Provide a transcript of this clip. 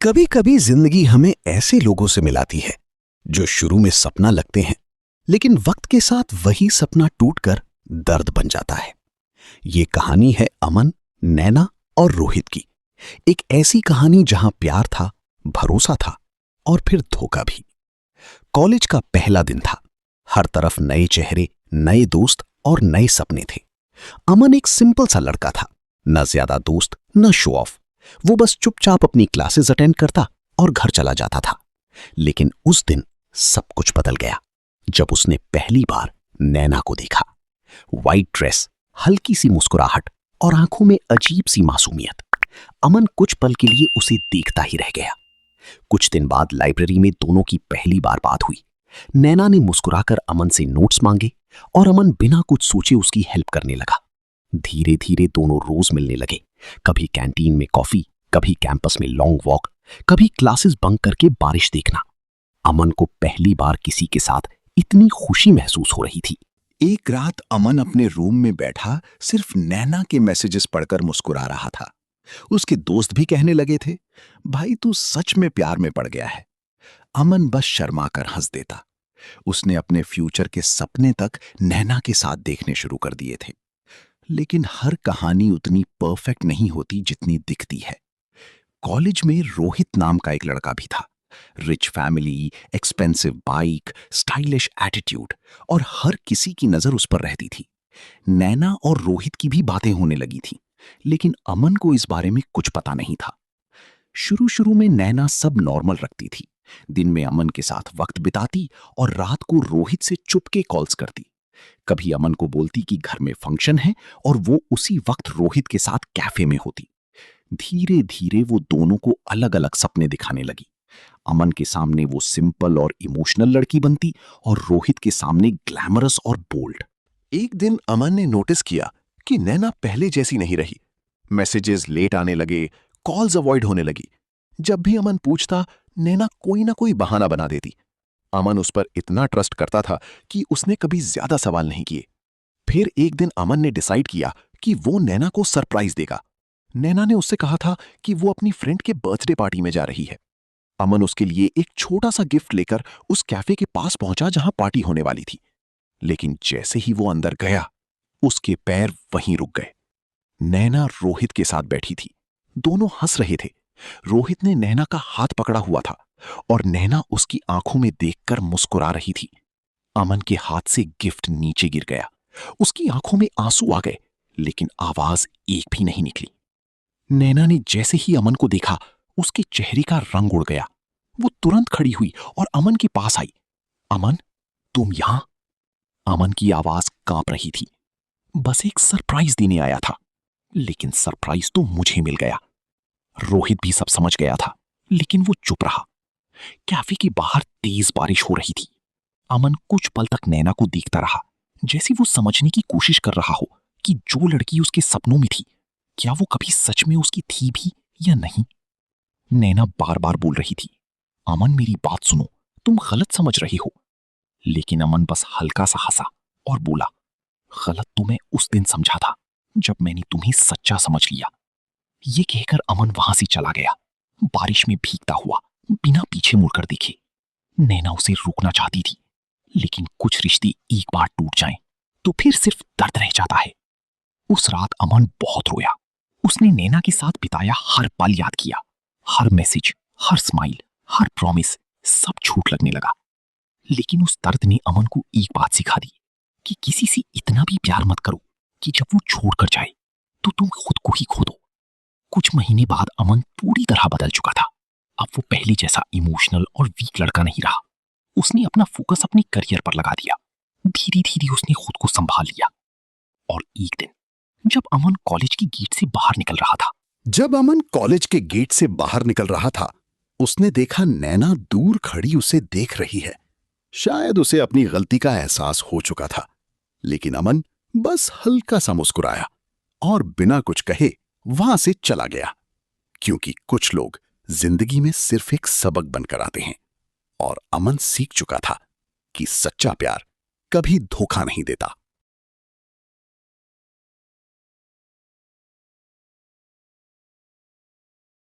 कभी कभी जिंदगी हमें ऐसे लोगों से मिलाती है जो शुरू में सपना लगते हैं, लेकिन वक्त के साथ वही सपना टूटकर दर्द बन जाता है। ये कहानी है अमन, नैना और रोहित की। एक ऐसी कहानी जहां प्यार था, भरोसा था और फिर धोखा भी। कॉलेज का पहला दिन था। हर तरफ नए चेहरे, नए दोस्त और नए सपने थे। अमन एक सिंपल सा लड़का था, न ज्यादा दोस्त न शो ऑफ। वो बस चुपचाप अपनी क्लासेस अटेंड करता और घर चला जाता था। लेकिन उस दिन सब कुछ बदल गया जब उसने पहली बार नैना को देखा। वाइट ड्रेस, हल्की सी मुस्कुराहट और आंखों में अजीब सी मासूमियत। अमन कुछ पल के लिए उसे देखता ही रह गया। कुछ दिन बाद लाइब्रेरी में दोनों की पहली बार बात हुई। नैना ने मुस्कुराकर अमन से नोट्स मांगे और अमन बिना कुछ सोचे उसकी हेल्प करने लगा। धीरे धीरे दोनों रोज मिलने लगे। कभी कैंटीन में कॉफी, कभी कैंपस में लॉन्ग वॉक, कभी क्लासेस बंक करके बारिश देखना। अमन को पहली बार किसी के साथ इतनी खुशी महसूस हो रही थी। एक रात अमन अपने रूम में बैठा सिर्फ नैना के मैसेजेस पढ़कर मुस्कुरा रहा था। उसके दोस्त भी कहने लगे थे, भाई तू सच में प्यार में पड़ गया है। अमन बस शर्मा कर हंस देता। उसने अपने फ्यूचर के सपने तक नैना के साथ देखने शुरू कर दिए थे। लेकिन हर कहानी उतनी परफेक्ट नहीं होती जितनी दिखती है। कॉलेज में रोहित नाम का एक लड़का भी था। Rich family, expensive bike, stylish attitude और हर किसी की नजर उस पर रहती थी। नैना और रोहित की भी बातें होने लगी थी, लेकिन अमन को इस बारे में कुछ पता नहीं था। शुरू शुरू में नैना सब नॉर्मल रखती थी। दिन में अमन के साथ वक्त बिताती और रात को रोहित से चुपके कॉल्स करती। कभी अमन को बोलती कि घर में फंक्शन है और वो उसी वक्त रोहित के साथ कैफे में होती। धीरे धीरे वो दोनों को अलग अलग सपने दिखाने लगी। अमन के सामने वो सिंपल और इमोशनल लड़की बनती और रोहित के सामने ग्लैमरस और बोल्ड। एक दिन अमन ने नोटिस किया कि नैना पहले जैसी नहीं रही। मैसेजेस लेट आने लगे, कॉल्स अवॉइड होने लगी। जब भी अमन पूछता, नैना कोई ना कोई बहाना बना देती। अमन उस पर इतना ट्रस्ट करता था कि उसने कभी ज्यादा सवाल नहीं किए। फिर एक दिन अमन ने डिसाइड किया कि वो नैना को सरप्राइज देगा। नैना ने उससे कहा था कि वो अपनी फ्रेंड के बर्थडे पार्टी में जा रही है। अमन उसके लिए एक छोटा सा गिफ्ट लेकर उस कैफे के पास पहुंचा जहां पार्टी होने वाली थी। लेकिन जैसे ही वो अंदर गया, उसके पैर वहीं रुक गए। नैना रोहित के साथ बैठी थी। दोनों हंस रहे थे। रोहित ने नैना का हाथ पकड़ा हुआ था और नैना उसकी आंखों में देखकर मुस्कुरा रही थी। अमन के हाथ से गिफ्ट नीचे गिर गया। उसकी आंखों में आंसू आ गए, लेकिन आवाज एक भी नहीं निकली। नैना ने जैसे ही अमन को देखा, उसके चेहरे का रंग उड़ गया। वो तुरंत खड़ी हुई और अमन के पास आई। अमन, तुम यहां? अमन की आवाज कांप रही थी। बस एक सरप्राइज देने आया था। लेकिन सरप्राइज तो मुझे मिल गया। रोहित भी सब समझ गया था, लेकिन वो चुप रहा। कैफे के बाहर तेज बारिश हो रही थी। अमन कुछ पल तक नैना को देखता रहा, जैसे वो समझने की कोशिश कर रहा हो कि जो लड़की उसके सपनों में थी, क्या वो कभी सच में उसकी थी भी या नहीं। नैना बार बार बोल रही थी, अमन मेरी बात सुनो, तुम गलत समझ रही हो। लेकिन अमन बस हल्का सा हंसा और बोला, गलत तो मैं उस दिन समझा था जब मैंने तुम्हें सच्चा समझ लिया। ये कहकर अमन वहां से चला गया, बारिश में भीगता हुआ, बिना पीछे मुड़कर देखे। नैना उसे रोकना चाहती थी, लेकिन कुछ रिश्ते एक बार टूट जाएं तो फिर सिर्फ दर्द रह जाता है। उस रात अमन बहुत रोया। उसने नैना के साथ बिताया हर पल याद किया। हर मैसेज, हर स्माइल, हर प्रॉमिस, सब झूठ लगने लगा। लेकिन उस दर्द ने अमन को एक बात सिखा दी कि किसी से इतना भी प्यार मत करो कि जब वो छोड़कर जाए तो तुम खुद को ही खो दो। कुछ महीने बाद अमन पूरी तरह बदल चुका था। अब वो पहले जैसा इमोशनल और वीक लड़का नहीं रहा। उसने अपना फोकस अपने करियर पर लगा दिया। धीरे धीरे उसने खुद को संभाल लिया। और एक दिन जब अमन कॉलेज की गेट से बाहर निकल रहा था, उसने देखा नैना दूर खड़ी उसे देख रही है। शायद उसे अपनी गलती का एहसास हो चुका था, लेकिन अमन बस हल्का सा मुस्कुराया और बिना कुछ कहे वहां से चला गया। क्योंकि कुछ लोग जिंदगी में सिर्फ एक सबक बनकर आते हैं, और अमन सीख चुका था कि सच्चा प्यार कभी धोखा नहीं देता।